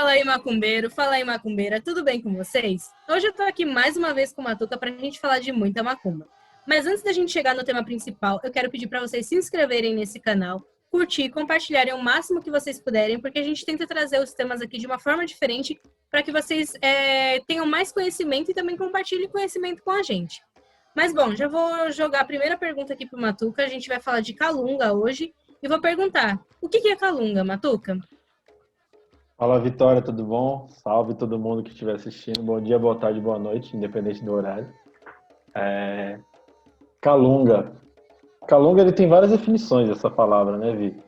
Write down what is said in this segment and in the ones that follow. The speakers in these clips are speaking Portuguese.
Fala aí, macumbeiro, fala aí, macumbeira, tudo bem com vocês? Hoje eu tô aqui mais uma vez com o Matuca pra gente falar de muita macumba. Mas antes da gente chegar no tema principal, eu quero pedir para vocês se inscreverem nesse canal, curtir e compartilharem o máximo que vocês puderem, porque a gente tenta trazer os temas aqui de uma forma diferente para que vocês tenham mais conhecimento e também compartilhem conhecimento com a gente. Mas bom, já vou jogar a primeira pergunta aqui pro Matuca, a gente vai falar de Calunga hoje, e vou perguntar, o que é Calunga, Matuca? Fala Vitória, tudo bom? Salve todo mundo que estiver assistindo. Bom dia, boa tarde, boa noite, independente do horário. Calunga. Calunga ele tem várias definições essa palavra, né, Vi?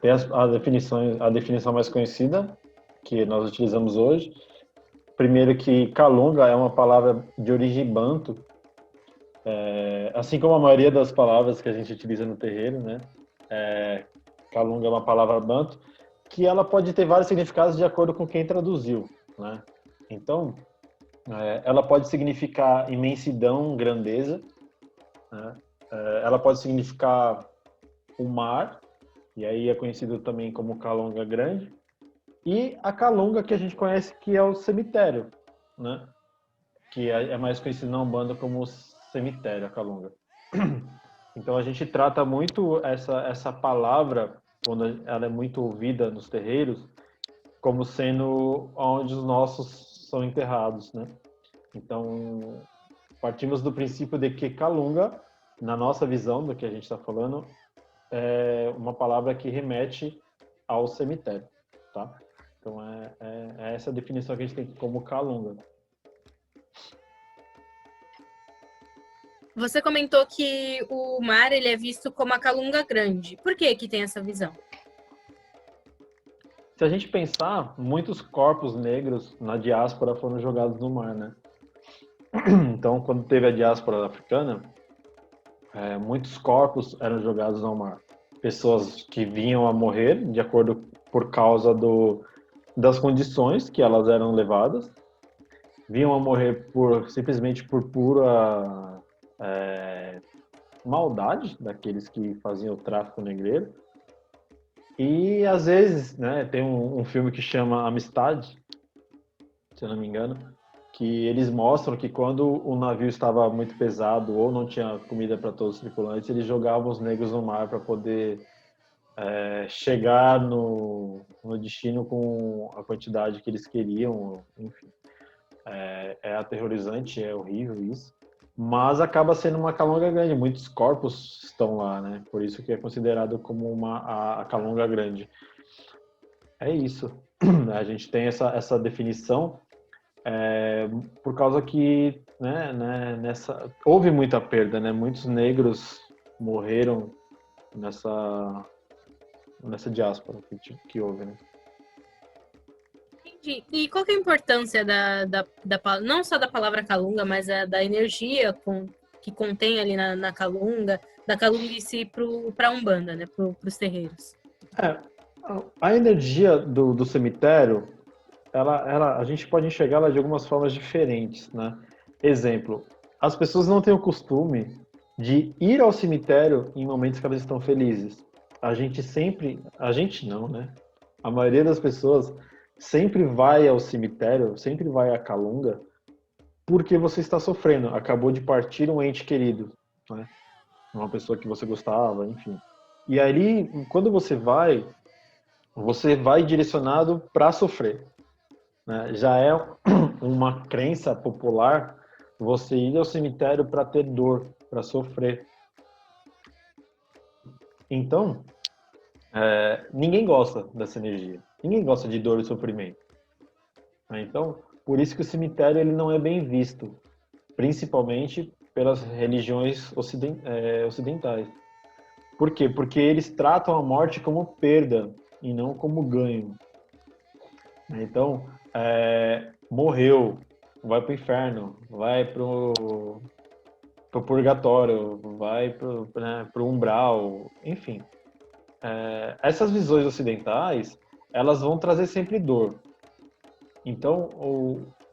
Tem as definições, a definição mais conhecida que nós utilizamos hoje. Primeiro que Calunga é uma palavra de origem banto, assim como a maioria das palavras que a gente utiliza no terreiro, né? Calunga é uma palavra banto que ela pode ter vários significados de acordo com quem traduziu, né? Então, ela pode significar imensidão, grandeza, né? Ela pode significar o mar, e aí é conhecido também como Calunga Grande, e a Calunga que a gente conhece que é o cemitério, né? Que é mais conhecido na Umbanda como cemitério, a Calunga. Então a gente trata muito essa palavra, quando ela é muito ouvida nos terreiros, como sendo onde os nossos são enterrados, né? Então partimos do princípio de que Calunga, na nossa visão do que a gente está falando, é uma palavra que remete ao cemitério, tá? Então é essa definição que a gente tem como Calunga. Você comentou que o mar ele é visto como a Calunga Grande. Por que tem essa visão? Se a gente pensar, muitos corpos negros na diáspora foram jogados no mar, né? Então, quando teve a diáspora africana, muitos corpos eram jogados no mar. Pessoas que vinham a morrer de acordo por causa das condições que elas eram levadas, vinham a morrer simplesmente por pura maldade daqueles que faziam o tráfico negreiro. E às vezes, né, tem um filme que chama Amistade, se eu não me engano, que eles mostram que quando o navio estava muito pesado ou não tinha comida para todos os tripulantes, eles jogavam os negros no mar para poder chegar no destino com a quantidade que eles queriam. Enfim, é aterrorizante, é horrível isso. Mas acaba sendo uma Calunga Grande. Muitos corpos estão lá, né? Por isso que é considerado como a Calunga Grande. É isso. A gente tem essa definição por causa que houve muita perda, né? Muitos negros morreram nessa diáspora que houve, né? Entendi. E qual que é a importância não só da palavra Calunga, mas da energia que contém ali na Calunga, da Calunga em si para a Umbanda, né? Para os terreiros? É, a energia do cemitério, a gente pode enxergá-la de algumas formas diferentes, né? Exemplo, as pessoas não têm o costume de ir ao cemitério em momentos que elas estão felizes. A gente não, né? A maioria das pessoas sempre vai ao cemitério, sempre vai à Calunga, porque você está sofrendo. Acabou de partir um ente querido, né? Uma pessoa que você gostava, enfim. E aí, quando você vai direcionado para sofrer, né? Já é uma crença popular você ir ao cemitério para ter dor, para sofrer. Então, ninguém gosta dessa energia. Ninguém gosta de dor e sofrimento. Então, por isso que o cemitério ele não é bem visto, principalmente pelas religiões ocidentais. Por quê? Porque eles tratam a morte como perda e não como ganho. Então, morreu, vai para o inferno, vai para o purgatório, vai para o umbral, enfim. Essas visões ocidentais, elas vão trazer sempre dor. Então,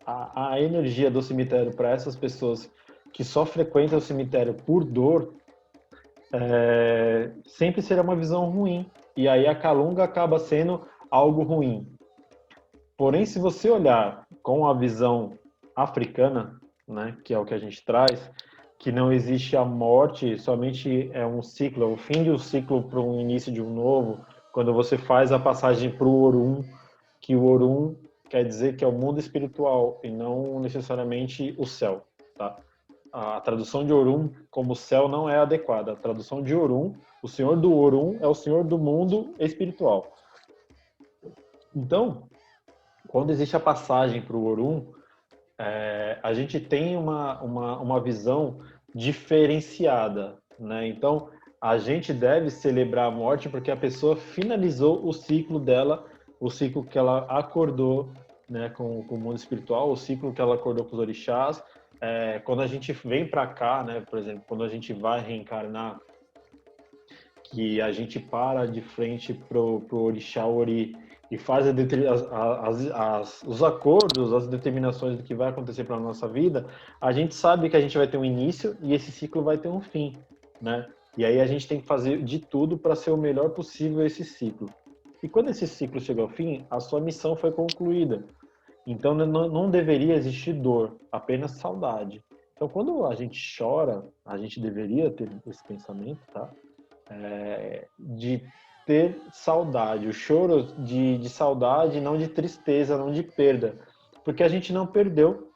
a energia do cemitério para essas pessoas que só frequentam o cemitério por dor, sempre será uma visão ruim. E aí a Calunga acaba sendo algo ruim. Porém, se você olhar com a visão africana, né, que é o que a gente traz, que não existe a morte, somente é um ciclo, é o fim de um ciclo para um início de um novo, quando você faz a passagem para o Orum, que o Orum quer dizer que é o mundo espiritual e não necessariamente o céu, tá? A tradução de Orum como céu não é adequada. A tradução de Orum, o senhor do Orum é o senhor do mundo espiritual. Então, quando existe a passagem para o Orum, a gente tem uma visão diferenciada, né? Então, a gente deve celebrar a morte porque a pessoa finalizou o ciclo dela, o ciclo que ela acordou, né, com o mundo espiritual, o ciclo que ela acordou com os orixás. Quando a gente vem para cá, né, por exemplo, quando a gente vai reencarnar, que a gente para de frente pro orixá Ori e faz os acordos, as determinações do que vai acontecer para a nossa vida, a gente sabe que a gente vai ter um início e esse ciclo vai ter um fim, né? E aí a gente tem que fazer de tudo para ser o melhor possível esse ciclo. E quando esse ciclo chega ao fim, a sua missão foi concluída. Então não deveria existir dor, apenas saudade. Então quando a gente chora, a gente deveria ter esse pensamento, tá? De ter saudade, o choro de saudade, não de tristeza, não de perda, porque a gente não perdeu,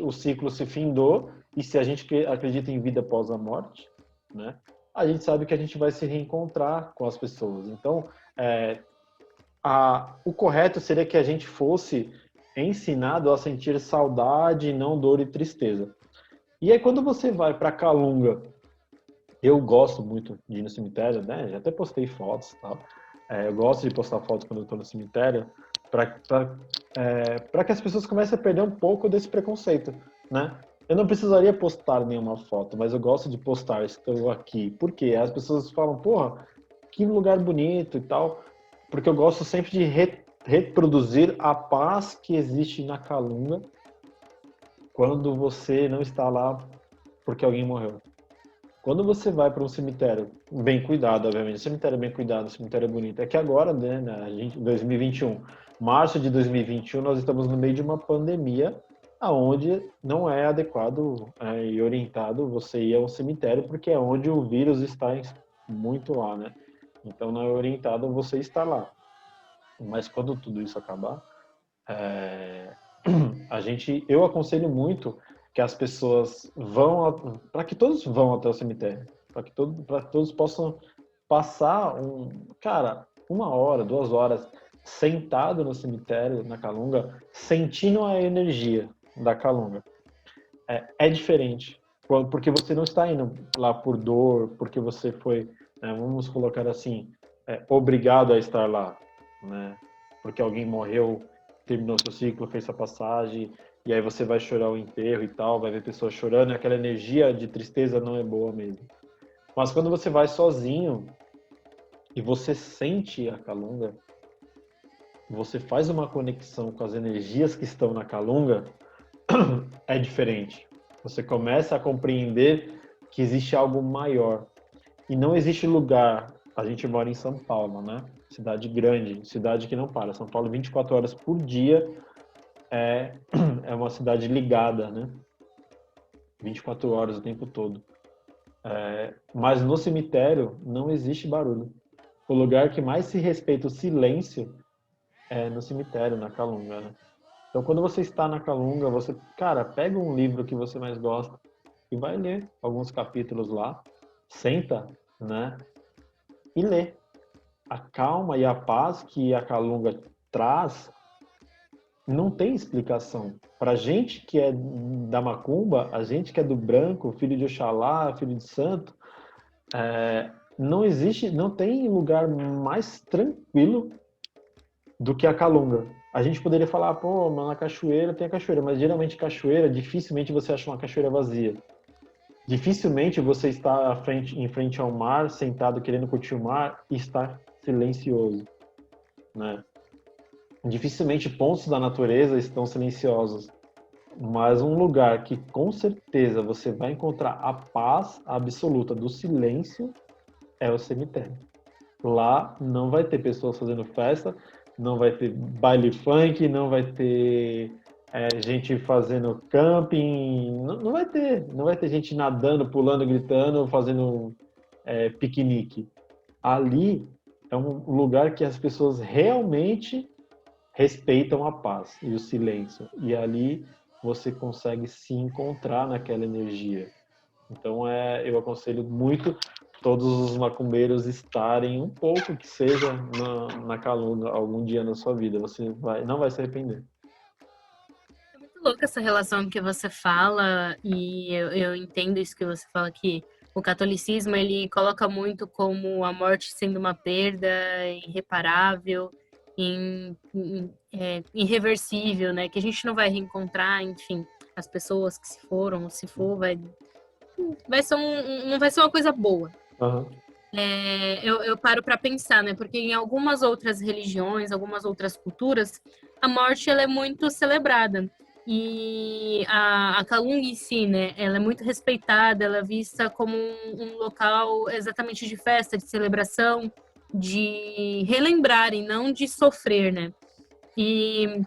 o ciclo se findou e se a gente acredita em vida após a morte, né? A gente sabe que a gente vai se reencontrar com as pessoas. Então, o correto seria que a gente fosse ensinado a sentir saudade, não dor e tristeza. E aí quando você vai para Calunga, eu gosto muito de ir no cemitério, né? Já até postei fotos e tal. Eu gosto de postar fotos quando eu estou no cemitério para que as pessoas comecem a perder um pouco desse preconceito, né? Eu não precisaria postar nenhuma foto, mas eu gosto de postar, estou aqui. Por quê? As pessoas falam, porra, que lugar bonito e tal. Porque eu gosto sempre de reproduzir a paz que existe na Calunga quando você não está lá porque alguém morreu. Quando você vai para um cemitério bem cuidado, obviamente, cemitério bem cuidado, cemitério bonito, é que agora, né, a gente, 2021, março de 2021, nós estamos no meio de uma pandemia aonde não é adequado e orientado você ir a um cemitério, porque é onde o vírus está muito lá, né? Então não é orientado você estar lá. Mas quando tudo isso acabar, eu aconselho muito que as pessoas vão, para que todos vão até o cemitério, para que todos possam passar cara, 1 hora, 2 horas sentado no cemitério, na Calunga, sentindo a energia da Calunga. É diferente, porque você não está indo lá por dor, porque você foi, né, vamos colocar assim, obrigado a estar lá, né? Porque alguém morreu, terminou seu ciclo, fez sua passagem, e aí você vai chorar o enterro e tal, vai ver pessoas chorando, e aquela energia de tristeza não é boa mesmo. Mas quando você vai sozinho e você sente a Calunga, você faz uma conexão com as energias que estão na Calunga, é diferente. Você começa a compreender que existe algo maior. E não existe lugar. A gente mora em São Paulo, né? Cidade grande, cidade que não para. São Paulo, 24 horas por dia, é uma cidade ligada, né? 24 horas o tempo todo. Mas no cemitério não existe barulho. O lugar que mais se respeita o silêncio é no cemitério, na Calunga, né? Então, quando você está na Calunga, você, cara, pega um livro que você mais gosta e vai ler alguns capítulos lá, senta, né? E lê. A calma e a paz que a Calunga traz não tem explicação. Pra gente que é da macumba, a gente que é do branco, filho de Oxalá, filho de santo, não existe, não tem lugar mais tranquilo do que a Calunga. A gente poderia falar, pô, mas na cachoeira tem a cachoeira, mas geralmente cachoeira, dificilmente você acha uma cachoeira vazia. Dificilmente você está em frente ao mar, sentado querendo curtir o mar e está silencioso, né? Dificilmente pontos da natureza estão silenciosos, mas um lugar que com certeza você vai encontrar a paz absoluta do silêncio é o cemitério. Lá não vai ter pessoas fazendo festa, não vai ter baile funk, não vai ter gente fazendo camping, não vai ter gente nadando, pulando, gritando, fazendo piquenique. Ali é um lugar que as pessoas realmente respeitam a paz e o silêncio. E ali você consegue se encontrar naquela energia. Então, eu aconselho muito todos os macumbeiros estarem um pouco, que seja, na Calunga algum dia na sua vida. Você não vai se arrepender. É muito louca essa relação que você fala, e eu entendo isso que você fala, que o catolicismo ele coloca muito como a morte sendo uma perda irreparável, irreversível, né? Que a gente não vai reencontrar, enfim, as pessoas que se foram, ou se for, vai ser não vai ser uma coisa boa. Uhum. Eu paro para pensar, né? Porque em algumas outras religiões, algumas outras culturas, a morte ela é muito celebrada. E a Calunga em si, né? Ela é muito respeitada, ela é vista como um local exatamente de festa, de celebração, de relembrar e não de sofrer, né? E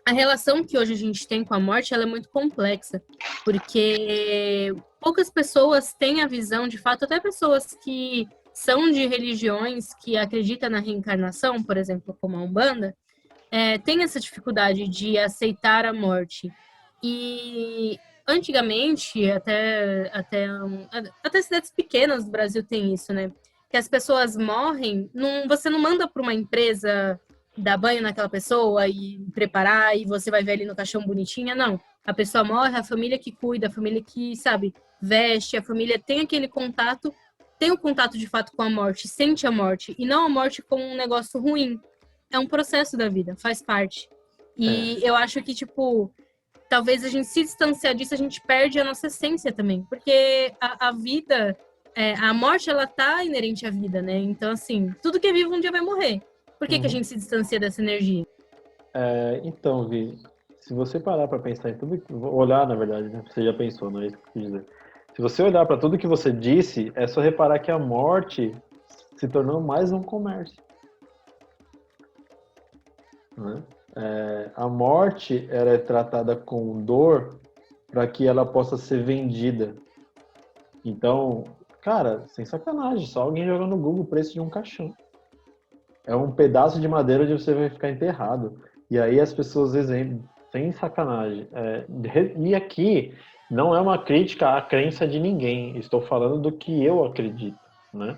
a relação que hoje a gente tem com a morte, ela é muito complexa, porque poucas pessoas têm a visão, de fato, até pessoas que são de religiões que acreditam na reencarnação, por exemplo, como a Umbanda, tem essa dificuldade de aceitar a morte. E antigamente, até cidades pequenas do Brasil tem isso, né? Que as pessoas morrem, você não manda para uma empresa dar banho naquela pessoa e preparar e você vai ver ali no caixão bonitinha, não. A pessoa morre, a família que cuida, a família que, sabe, veste, a família tem aquele contato, tem o contato de fato com a morte, sente a morte, e não a morte como um negócio ruim. É um processo da vida, faz parte. E É, eu acho que, tipo, talvez a gente se distanciar disso, a gente perde a nossa essência também. Porque a vida, a morte, ela tá inerente à vida, né? Então, assim, tudo que é vivo um dia vai morrer. Por que a uhum. gente se distancia dessa energia? Então, Vi, se você parar para pensar em tudo, olhar, na verdade, né? Você já pensou, não é isso que eu quis dizer. Se você olhar para tudo que você disse, é só reparar que a morte se tornou mais um comércio, né? A morte ela é tratada com dor para que ela possa ser vendida. Então, cara, sem sacanagem, só alguém joga no Google o preço de um caixão. É um pedaço de madeira onde você vai ficar enterrado. E aí as pessoas dizem, sem sacanagem. E aqui não é uma crítica à crença de ninguém. Estou falando do que eu acredito, né?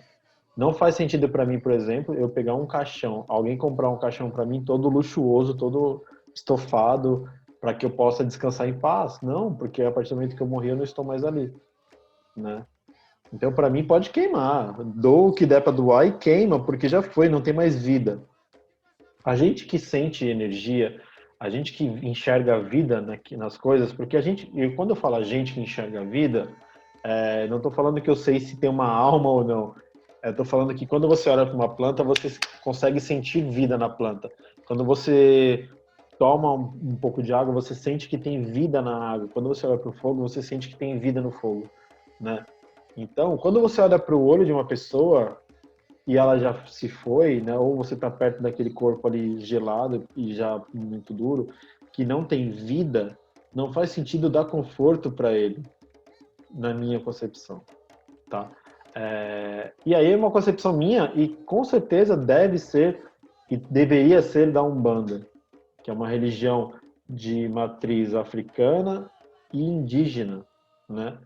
Não faz sentido para mim, por exemplo, eu pegar um caixão, alguém comprar um caixão para mim todo luxuoso, todo estofado, para que eu possa descansar em paz. Não, porque a partir do momento que eu morri, eu não estou mais ali, né? Então, para mim, pode queimar. Dou o que der para doar e queima, porque já foi, não tem mais vida. A gente que sente energia, a gente que enxerga a vida nas coisas, porque quando eu falo a gente que enxerga a vida, não estou falando que eu sei se tem uma alma ou não. Estou falando que quando você olha para uma planta, você consegue sentir vida na planta. Quando você toma um pouco de água, você sente que tem vida na água. Quando você olha para o fogo, você sente que tem vida no fogo, né? Então, quando você olha para o olho de uma pessoa e ela já se foi, né? Ou você está perto daquele corpo ali gelado e já muito duro, que não tem vida, não faz sentido dar conforto para ele, na minha concepção, tá? E aí é uma concepção minha e com certeza deve ser e deveria ser da Umbanda, que é uma religião de matriz africana e indígena, né?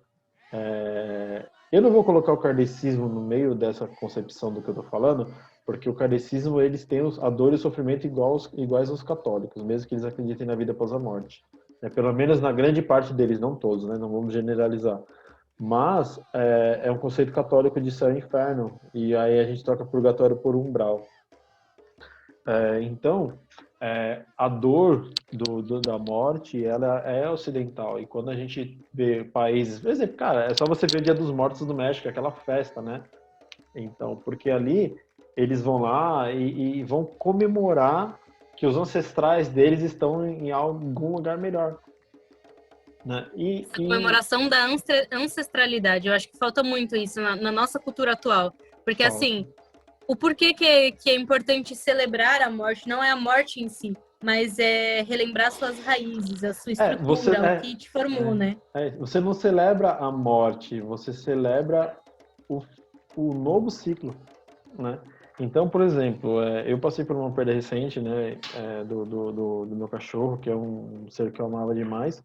Eu não vou colocar o kardecismo no meio dessa concepção do que eu estou falando, porque o kardecismo eles têm a dor e o sofrimento iguais aos católicos, mesmo que eles acreditem na vida após a morte. Pelo menos na grande parte deles, não todos, né? Não vamos generalizar. Mas é um conceito católico de céu e inferno, e aí a gente troca purgatório por umbral. Então, a dor da morte, ela é ocidental. E quando a gente vê países, por exemplo, cara, é só você ver o Dia dos Mortos do México, aquela festa, né? Então, porque ali eles vão lá e vão comemorar que os ancestrais deles estão em algum lugar melhor, né? Essa comemoração da ancestralidade. Eu acho que falta muito isso na nossa cultura atual. Porque, Falta. assim, o porquê que é importante celebrar a morte, não é a morte em si, mas é relembrar suas raízes, a sua Você estrutura, o que te formou, né? você não celebra a morte, você celebra o, o novo ciclo, né? Então, por exemplo, eu passei por uma perda recente, né, do meu cachorro, que é um ser que eu amava demais.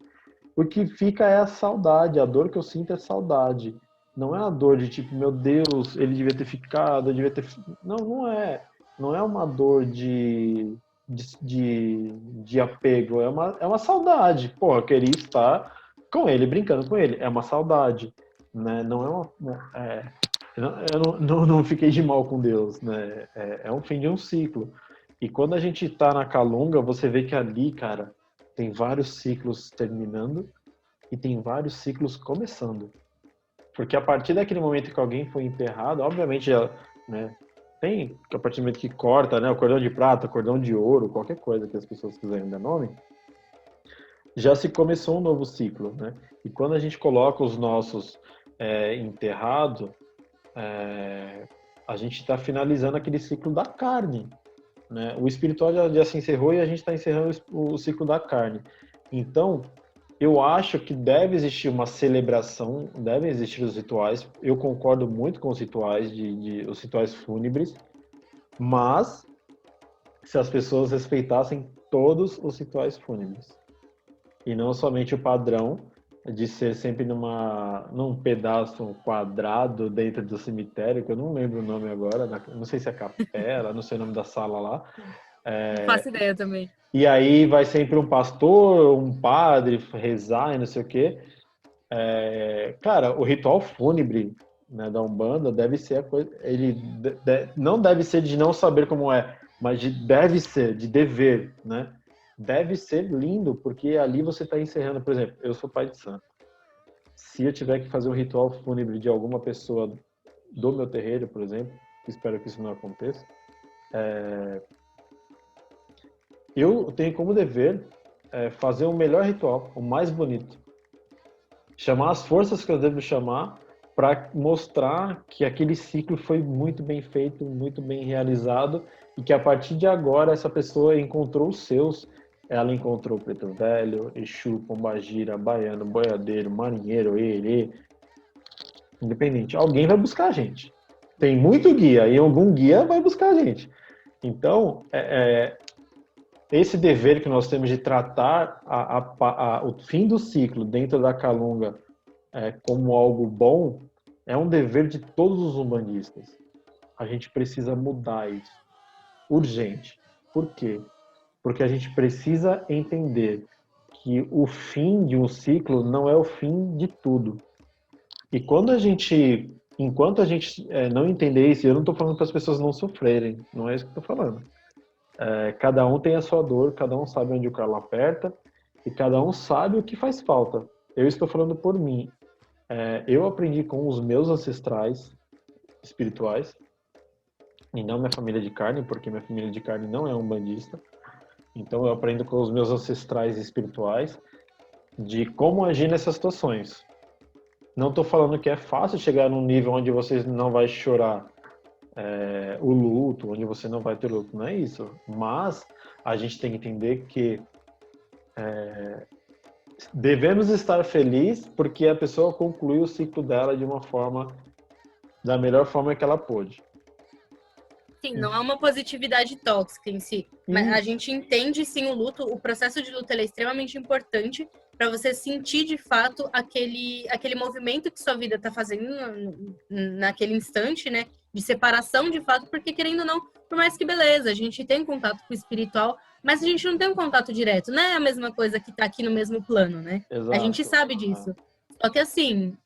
O que fica é a saudade, a dor que eu sinto é saudade. Não é a dor de tipo, meu Deus, ele devia ter ficado, eu devia ter. Não, não é. Não é uma dor de apego, é uma saudade. Pô, eu queria estar com ele, brincando com ele. É uma saudade, né? Não é eu não fiquei de mal com Deus, né? É um fim de um ciclo. E quando a gente tá na Calunga, você vê que ali, cara, tem vários ciclos terminando e tem vários ciclos começando. Porque a partir daquele momento que alguém foi enterrado, obviamente, né, tem a partir do momento que corta, né, o cordão de prata, o cordão de ouro, qualquer coisa que as pessoas quiserem dar nome, já se começou um novo ciclo, né? E quando a gente coloca os nossos enterrados, a gente está finalizando aquele ciclo da carne, né? O espiritual já se encerrou e a gente está encerrando o ciclo da carne. Então, eu acho que deve existir uma celebração, devem existir os rituais. Eu concordo muito com os rituais os rituais fúnebres, mas se as pessoas respeitassem todos os rituais fúnebres e não somente o padrão de ser sempre num pedaço quadrado dentro do cemitério, que eu não lembro o nome agora, não sei se é capela, não sei o nome da sala lá. Não faço ideia também. E aí vai sempre um pastor, um padre rezar e não sei o quê. Cara, o ritual fúnebre, né, da Umbanda deve ser a coisa. Ele não deve ser de não saber como é, mas deve ser, de dever, né? Deve ser lindo, porque ali você está encerrando, por exemplo, eu sou pai de santo. Se eu tiver que fazer um ritual fúnebre de alguma pessoa do meu terreiro, por exemplo, espero que isso não aconteça, eu tenho como dever fazer o melhor ritual, o mais bonito. Chamar as forças que eu devo chamar para mostrar que aquele ciclo foi muito bem feito, muito bem realizado e que a partir de agora essa pessoa encontrou os seus. Ela encontrou o Preto Velho, Exu, Pombagira, Baiano, Boiadeiro, Marinheiro, Erê, independente. Alguém vai buscar a gente. Tem muito guia e algum guia vai buscar a gente. Então, esse dever que nós temos de tratar o fim do ciclo dentro da Calunga como algo bom é um dever de todos os umbandistas. A gente precisa mudar isso. Urgente. Por quê? Porque a gente precisa entender que o fim de um ciclo não é o fim de tudo. E enquanto a gente não entender isso, eu não estou falando para as pessoas não sofrerem, não é isso que eu estou falando. Cada um tem a sua dor, cada um sabe onde o calo aperta e cada um sabe o que faz falta. Eu estou falando por mim. Eu aprendi com os meus ancestrais espirituais e não minha família de carne, porque minha família de carne não é umbandista. Então eu aprendo com os meus ancestrais espirituais de como agir nessas situações. Não estou falando que é fácil chegar num nível onde você não vai chorar o luto, onde você não vai ter luto, não é isso. Mas a gente tem que entender que devemos estar felizes porque a pessoa concluiu o ciclo dela da melhor forma que ela pôde. Sim, não é uma positividade tóxica em si, mas a gente entende sim o luto, o processo de luto ele é extremamente importante para você sentir de fato aquele movimento que sua vida está fazendo naquele instante, né, de separação de fato, porque querendo ou não, por mais que beleza, a gente tem contato com o espiritual, mas a gente não tem um contato direto, não é a mesma coisa que tá aqui no mesmo plano, né? Exato. A gente sabe disso. Só que assim,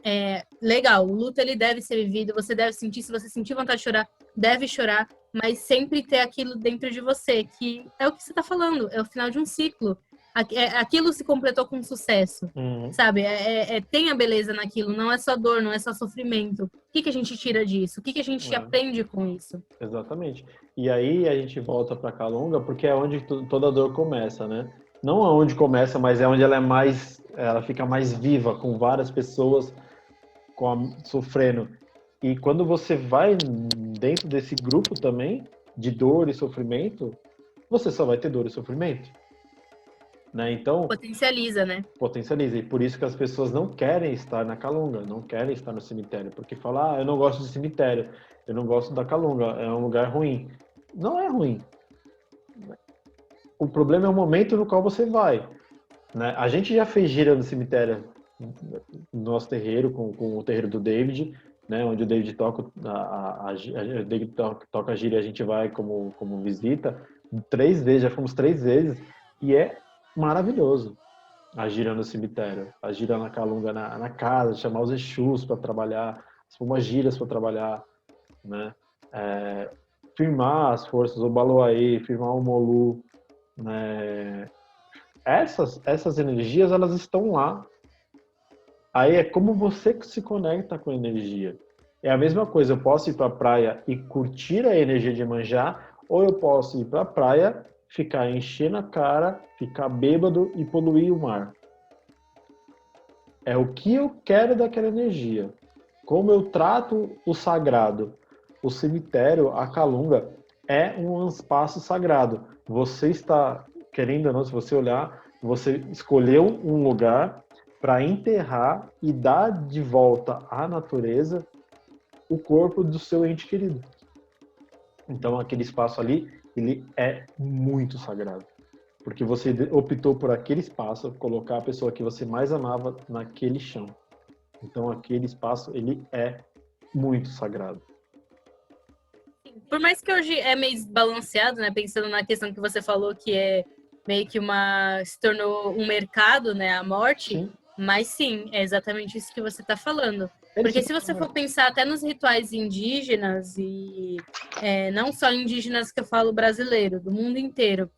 legal, o luto ele deve ser vivido, você deve sentir, se você sentir vontade de chorar, deve chorar, mas sempre ter aquilo dentro de você, que é o que você está falando, é o final de um ciclo. Aquilo se completou com sucesso, sabe? Tem a beleza naquilo, não é só dor, não é só sofrimento. O que a gente tira disso? O que a gente aprende com isso? Exatamente. E aí a gente volta para Calunga, porque é onde toda dor começa, né? Não aonde começa, mas é onde ela fica mais viva, com várias pessoas sofrendo. E quando você vai dentro desse grupo também, de dor e sofrimento, você só vai ter dor e sofrimento. Né? Então, Potencializa, né? potencializa. E por isso que as pessoas não querem estar na Calunga, não querem estar no cemitério. Porque falam, eu não gosto de cemitério, eu não gosto da Calunga, é um lugar ruim. Não é ruim. O problema é o momento no qual você vai. Né? A gente já fez gira no cemitério, no nosso terreiro, com o terreiro do David, né? Onde o David toca o David toca a gira e a gente vai como visita 3 vezes, já fomos 3 vezes, e é maravilhoso a gira no cemitério, a gira na Calunga, na casa, chamar os Exus para trabalhar, as pomagiras para trabalhar, né? Firmar as forças, o Baloaê, firmar o Molu, né? Essas energias, elas estão lá. Aí é como você se conecta com a energia. É a mesma coisa, eu posso ir para a praia e curtir a energia de Iemanjá, ou eu posso ir para a praia, ficar enchendo a cara, ficar bêbado e poluir o mar. É o que eu quero daquela energia. Como eu trato o sagrado. O cemitério, a Calunga, é um espaço sagrado. Você está, querendo ou não, se você olhar, você escolheu um lugar para enterrar e dar de volta à natureza o corpo do seu ente querido. Então, aquele espaço ali, ele é muito sagrado. Porque você optou por aquele espaço, colocar a pessoa que você mais amava naquele chão. Então, aquele espaço, ele é muito sagrado. Por mais que hoje é meio desbalanceado, né? Pensando na questão que você falou, que é meio que se tornou um mercado, né? A morte. Sim. Mas sim, é exatamente isso que você está falando. Ele Porque se se você torna... for pensar até nos rituais indígenas, e não só indígenas que eu falo brasileiro, do mundo inteiro,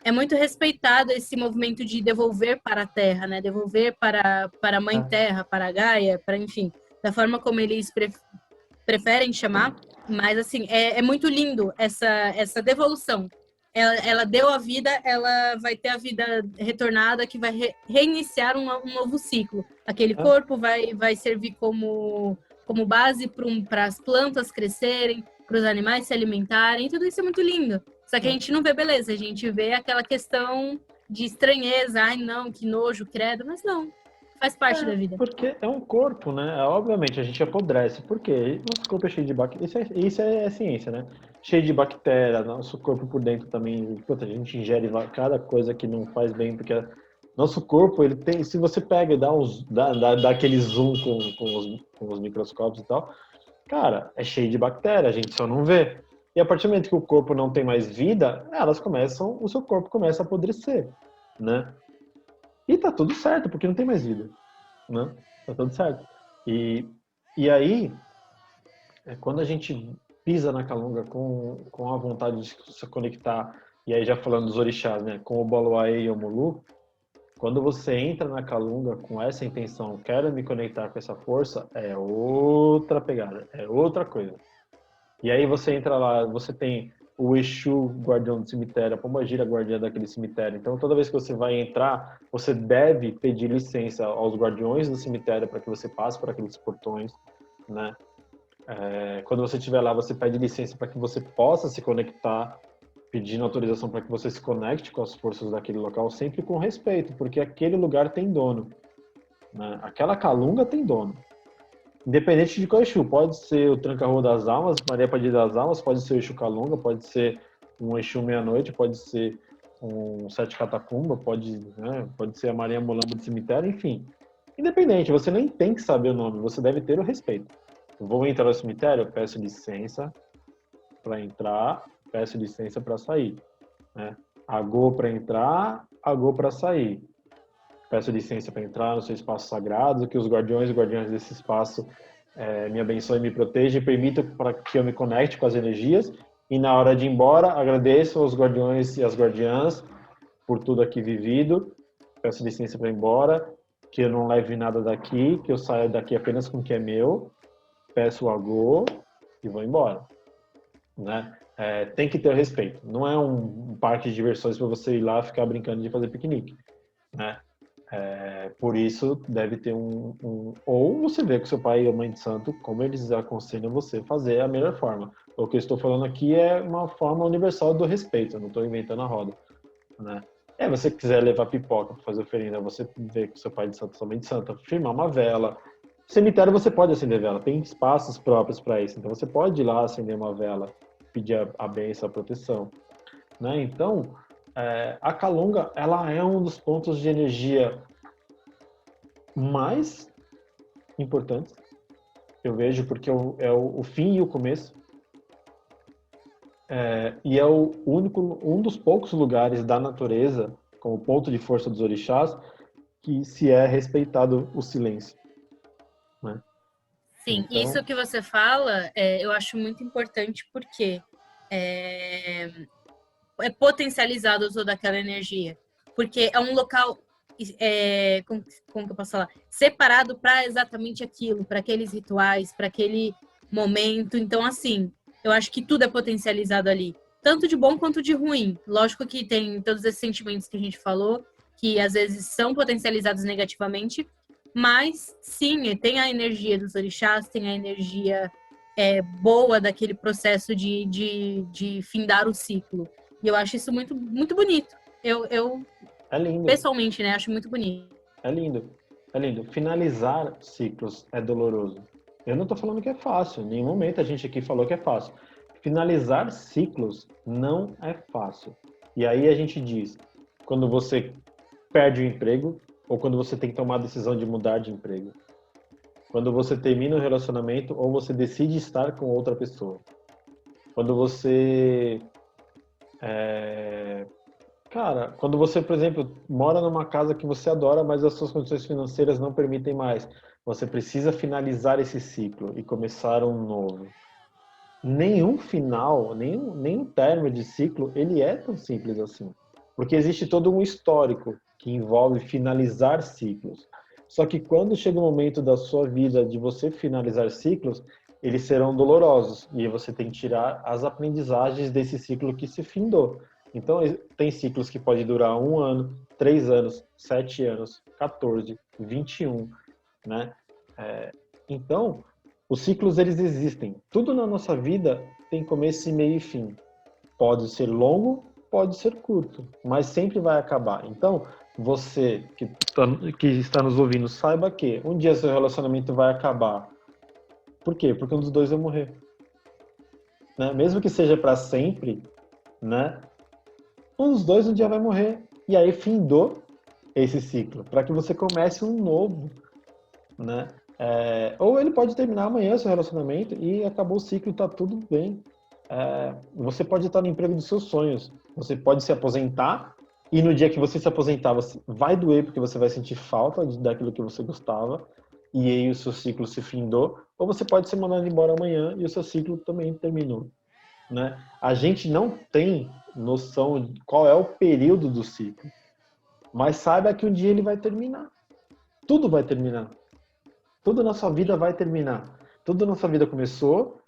é muito respeitado esse movimento de devolver para a terra, né? Devolver para a mãe terra, para a Gaia, para, enfim, da forma como eles preferem chamar. Mas, assim, é muito lindo essa devolução. Ela deu a vida, ela vai ter a vida retornada, que vai reiniciar um novo ciclo. Aquele corpo vai servir como base para as plantas crescerem, para os animais se alimentarem. Tudo isso é muito lindo. Só que a gente não vê beleza, a gente vê aquela questão de estranheza. Ai, não, que nojo, credo. Mas não, faz parte da vida. Porque é um corpo, né? Obviamente, a gente apodrece. Por quê? Nosso corpo é cheio de bactérias. Isso é ciência, né? Cheio de bactéria, nosso corpo por dentro também. Puta, a gente ingere cada coisa que não faz bem, porque nosso corpo, ele tem. Se você pega e dá aquele zoom com os microscópios e tal, cara, é cheio de bactéria, a gente só não vê. E a partir do momento que o corpo não tem mais vida, o seu corpo começa a apodrecer, né? E tá tudo certo, porque não tem mais vida, né? Tá tudo certo. E aí, quando a gente pisa na Calunga com a vontade de se conectar, e aí já falando dos orixás, né? Com o Baloaê e o Mulu, quando você entra na Calunga com essa intenção, quero me conectar com essa força, é outra pegada, é outra coisa. E aí você entra lá, você tem o Exu, guardião do cemitério, a Pombagira, guardiã daquele cemitério. Então, toda vez que você vai entrar, você deve pedir licença aos guardiões do cemitério para que você passe por aqueles portões, né? Quando você estiver lá, você pede licença para que você possa se conectar, pedindo autorização para que você se conecte com as forças daquele local, sempre com respeito, porque aquele lugar tem dono, né? Aquela calunga tem dono. Independente de qual Exu, pode ser o Tranca-Rua das Almas, Maria Padilha das Almas, pode ser o Exu Calunga, pode ser um Exu Meia-Noite, pode ser um Sete Catacumba, pode ser a Maria Molamba do Cemitério, enfim. Independente, você nem tem que saber o nome, você deve ter o respeito. Eu vou entrar no cemitério, eu peço licença para entrar, peço licença para sair. Né? Agô para entrar, agô para sair. Peço licença para entrar no seu espaço sagrado, que os guardiões e guardiãs desse espaço me abençoem, me protejam e permitam para que eu me conecte com as energias. E na hora de ir embora, agradeço aos guardiões e às guardiãs por tudo aqui vivido. Peço licença para ir embora, que eu não leve nada daqui, que eu saia daqui apenas com o que é meu. Peço o agô e vou embora. Né? Tem que ter o respeito. Não é um parque de diversões para você ir lá ficar brincando de fazer piquenique. Né? Por isso, deve ter ou você vê com seu pai e a mãe de santo como eles aconselham você a fazer a melhor forma. O que eu estou falando aqui é uma forma universal do respeito, eu não estou inventando a roda, né? Você quiser levar pipoca para fazer oferenda, você vê com seu pai de santo, sua mãe de santo, firmar uma vela. Cemitério você pode acender vela, tem espaços próprios para isso, então você pode ir lá acender uma vela, pedir a bênção, a proteção, né? Então, a calunga, ela é um dos pontos de energia mais importantes, eu vejo, porque é o fim e o começo, e é um dos poucos lugares da natureza, como ponto de força dos orixás, que se é respeitado o silêncio, né? Sim, Então, isso que você fala, eu acho muito importante porque é, é potencializado toda aquela energia. Porque é um local, como que eu posso falar? Separado para exatamente aquilo, para aqueles rituais, para aquele momento. Então, assim, eu acho que tudo é potencializado ali. Tanto de bom quanto de ruim. Lógico que tem todos esses sentimentos que a gente falou, que às vezes são potencializados negativamente, mas sim, tem a energia dos orixás, tem a energia boa daquele processo de findar o ciclo. E eu acho isso muito, muito bonito. Eu é lindo, pessoalmente, né, acho muito bonito. é lindo, é lindo. Finalizar ciclos é doloroso. Eu não estou falando que é fácil, em nenhum momento a gente aqui falou que é fácil. Finalizar ciclos não é fácil. E aí a gente diz, quando você perde o emprego ou quando você tem que tomar a decisão de mudar de emprego. Quando você termina o relacionamento ou você decide estar com outra pessoa. Quando você Cara, quando você, por exemplo, mora numa casa que você adora, mas as suas condições financeiras não permitem mais, você precisa finalizar esse ciclo e começar um novo. Nenhum final, nenhum término de ciclo, ele é tão simples assim. Porque existe todo um histórico que envolve finalizar ciclos. Só que quando chega o momento da sua vida de você finalizar ciclos, eles serão dolorosos e você tem que tirar as aprendizagens desse ciclo que se findou. Então, tem ciclos que podem durar 1 ano, 3 anos, 7 anos, 14, 21, né? Então, os ciclos eles existem. Tudo na nossa vida tem começo, meio e fim. Pode ser longo, pode ser curto, mas sempre vai acabar. Então, você que está nos ouvindo, saiba que um dia seu relacionamento vai acabar. Por quê? Porque um dos dois vai morrer, né? Mesmo que seja para sempre, né? Um dos dois um dia vai morrer. E aí findou esse ciclo, para que você comece um novo, né? Ou ele pode terminar amanhã seu relacionamento e acabou o ciclo, tá tudo bem. Você pode estar no emprego dos seus sonhos, você pode se aposentar e no dia que você se aposentar, você vai doer porque você vai sentir falta daquilo que você gostava e aí o seu ciclo se findou, ou você pode ser mandado embora amanhã e o seu ciclo também terminou, né? A gente não tem noção de qual é o período do ciclo, mas saiba que um dia ele vai terminar. Tudo vai terminar. Tudo na sua vida vai terminar. Tudo na sua vida começou,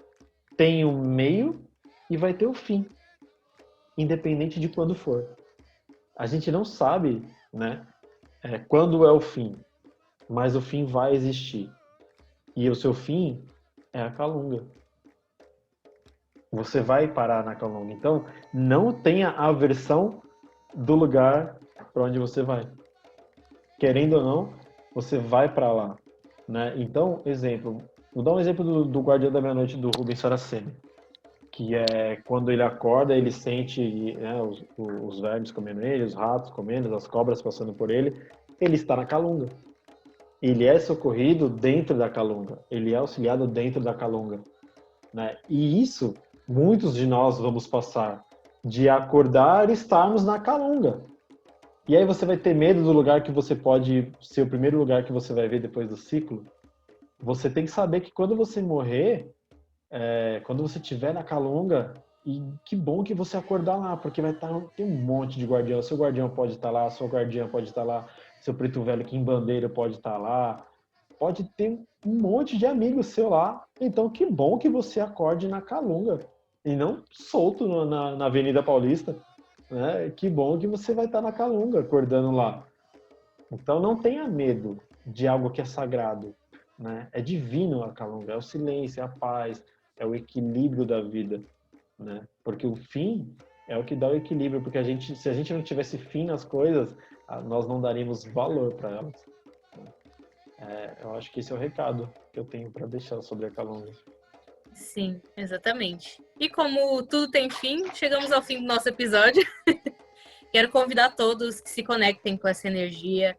tem um meio e vai ter o fim, independente de quando for. A gente não sabe, né, quando é o fim, mas o fim vai existir. E o seu fim é a Calunga. Você vai parar na Calunga. Então, não tenha aversão do lugar para onde você vai. Querendo ou não, você vai para lá, né? Então, exemplo, vou dar um exemplo do Guardião da Meia-Noite do Rubens Saraceni, que é quando ele acorda, ele sente, né, os vermes comendo ele, os ratos comendo, as cobras passando por ele, ele está na Calunga. Ele é socorrido dentro da Calunga, ele é auxiliado dentro da Calunga, né? E isso, muitos de nós vamos passar, de acordar e estarmos na Calunga. E aí você vai ter medo do lugar que você pode ser o primeiro lugar que você vai ver depois do ciclo. Você tem que saber que quando você morrer, quando você estiver na Calunga, e que bom que você acordar lá, porque tem um monte de guardião. Seu guardião pode estar lá, sua guardiã pode estar lá, seu preto velho que em bandeira pode estar lá, pode ter um monte de amigos seu lá. Então que bom que você acorde na Calunga e não solto na Avenida Paulista, né? Que bom que você vai estar na Calunga acordando lá. Então não tenha medo de algo que é sagrado, né? É divino a Calunga, é o silêncio, é a paz, é o equilíbrio da vida, né? Porque o fim é o que dá o equilíbrio, porque se a gente não tivesse fim nas coisas, nós não daríamos valor para elas. Eu acho que esse é o recado que eu tenho para deixar sobre a Calunga. Sim, exatamente. E como tudo tem fim, chegamos ao fim do nosso episódio. Quero convidar todos que se conectem com essa energia.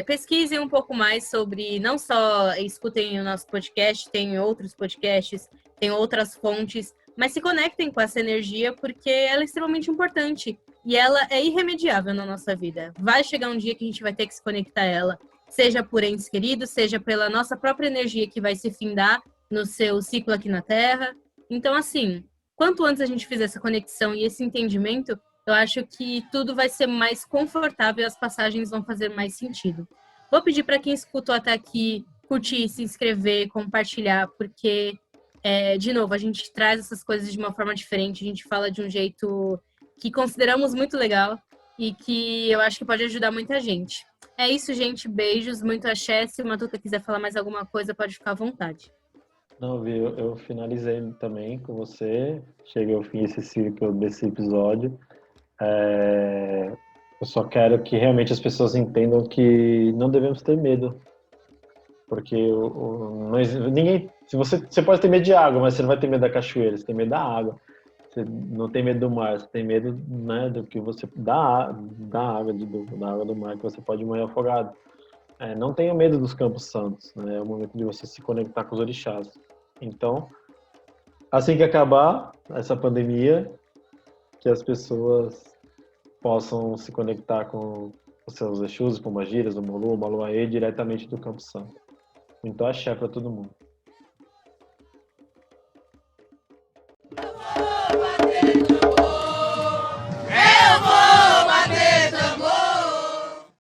Pesquisem um pouco mais sobre, não só escutem o nosso podcast, tem outros podcasts, tem outras fontes, mas se conectem com essa energia porque ela é extremamente importante e ela é irremediável na nossa vida. Vai chegar um dia que a gente vai ter que se conectar a ela, seja por entes queridos, seja pela nossa própria energia que vai se findar no seu ciclo aqui na Terra. Então, assim, quanto antes a gente fizer essa conexão e esse entendimento, eu acho que tudo vai ser mais confortável e as passagens vão fazer mais sentido. Vou pedir para quem escutou até aqui curtir, se inscrever, compartilhar, porque, de novo, a gente traz essas coisas de uma forma diferente, a gente fala de um jeito que consideramos muito legal e que eu acho que pode ajudar muita gente. É isso, gente. Beijos, muito axé. Se o Matuta quiser falar mais alguma coisa, pode ficar à vontade. Não, Vi, eu finalizei também com você. Cheguei ao fim desse ciclo, desse episódio. Eu só quero que realmente as pessoas entendam que não devemos ter medo. Porque ninguém. Se você pode ter medo de água, mas você não vai ter medo da cachoeira, você tem medo da água. Você não tem medo do mar, você tem medo, né, do que você da água da água do mar que você pode morrer afogado. Não tenha medo dos Campos Santos, né? É o momento de você se conectar com os orixás. Então, assim que acabar essa pandemia, que as pessoas possam se conectar com os seus Exus, Pombagiras, o Molu, o Maluaê, diretamente do Campo Santo. Então, axé para todo mundo.